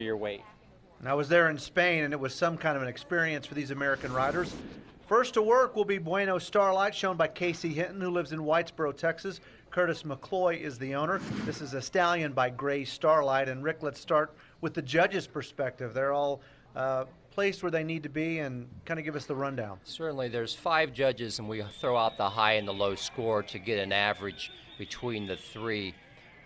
your weight. And I was there in Spain, and it was some kind of an experience for these American riders. First to work will be Bueno Starlight, shown by Casey Hinton, who lives in Whitesboro, Texas. Curtis McCloy is the owner. This is a stallion by Gray Starlight. And Rick, let's start with the judges' perspective. They're all placed where they need to be, and kind of give us the rundown. Certainly, there's 5 judges, and we throw out the high and the low score to get an average between the 3.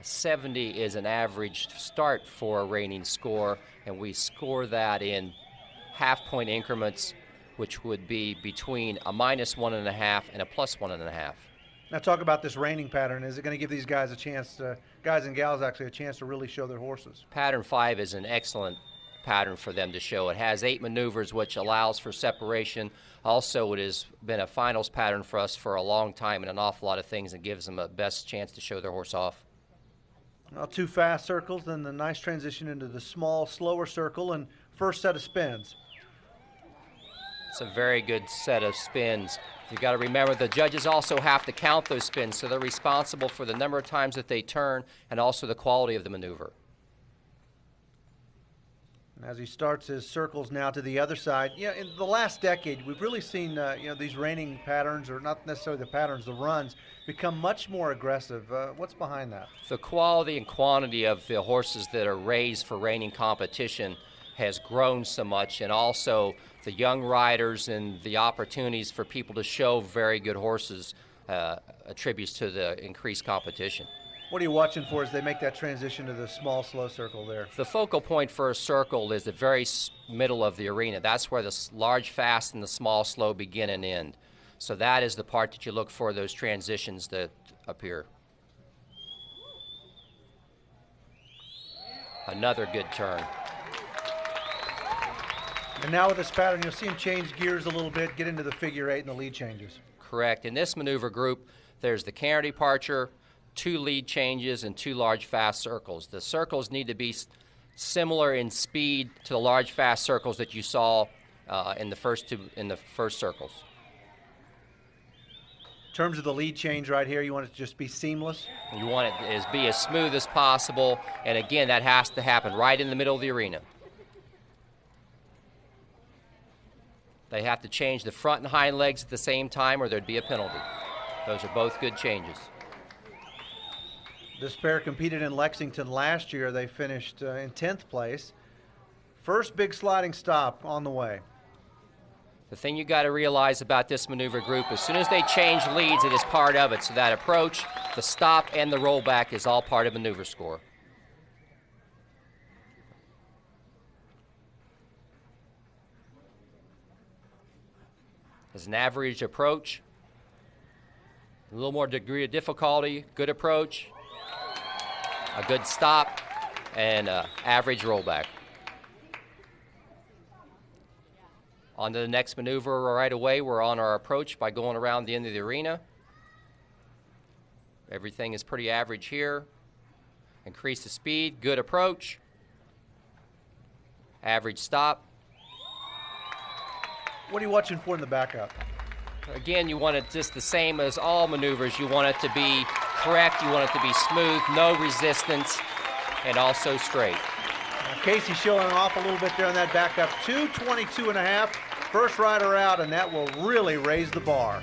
70 is an average start for a reining score, and we score that in half-point increments, which would be between a -1.5 and a +1.5. Now talk about this reining pattern. Is it going to give these guys a chance to, guys and gals actually, a chance to really show their horses? Pattern 5 is an excellent pattern for them to show. It has 8 maneuvers, which allows for separation. Also, it has been a finals pattern for us for a long time and an awful lot of things, and gives them a best chance to show their horse off. Well, 2 fast circles, then the nice transition into the small, slower circle, and first set of spins. It's a very good set of spins. You've got to remember the judges also have to count those spins, so they're responsible for the number of times that they turn and also the quality of the maneuver. And as he starts his circles now to the other side, in the last decade, we've really seen these reining patterns, or not necessarily the patterns, the runs, become much more aggressive. What's behind that? The quality and quantity of the horses that are raised for reining competition has grown so much, and also the young riders and the opportunities for people to show very good horses attributes to the increased competition. What are you watching for as they make that transition to the small, slow circle there? The focal point for a circle is the very middle of the arena. That's where the large fast and the small slow begin and end. So that is the part that you look for, those transitions that appear. Another good turn. And now with this pattern, you'll see him change gears a little bit, get into the figure 8 and the lead changes. Correct. In this maneuver group, there's the canter departure, 2 lead changes, and 2 large fast circles. The circles need to be similar in speed to the large fast circles that you saw in the first circles. In terms of the lead change right here, you want it to just be seamless? You want it to be as smooth as possible, and again, that has to happen right in the middle of the arena. They have to change the front and hind legs at the same time, or there'd be a penalty. Those are both good changes. This pair competed in Lexington last year. They finished in 10th place. First big sliding stop on the way. The thing you got to realize about this maneuver group, as soon as they change leads, it is part of it. So that approach, the stop, and the rollback is all part of maneuver score. As an average approach, a little more degree of difficulty, good approach, a good stop, and average rollback. On to the next maneuver right away. We're on our approach by going around the end of the arena. Everything is pretty average here. Increase the speed, good approach, average stop. What are you watching for in the backup? Again, you want it just the same as all maneuvers. You want it to be correct, you want it to be smooth, no resistance, and also straight. Casey showing off a little bit there on that backup. 2:22.5, first rider out, and that will really raise the bar.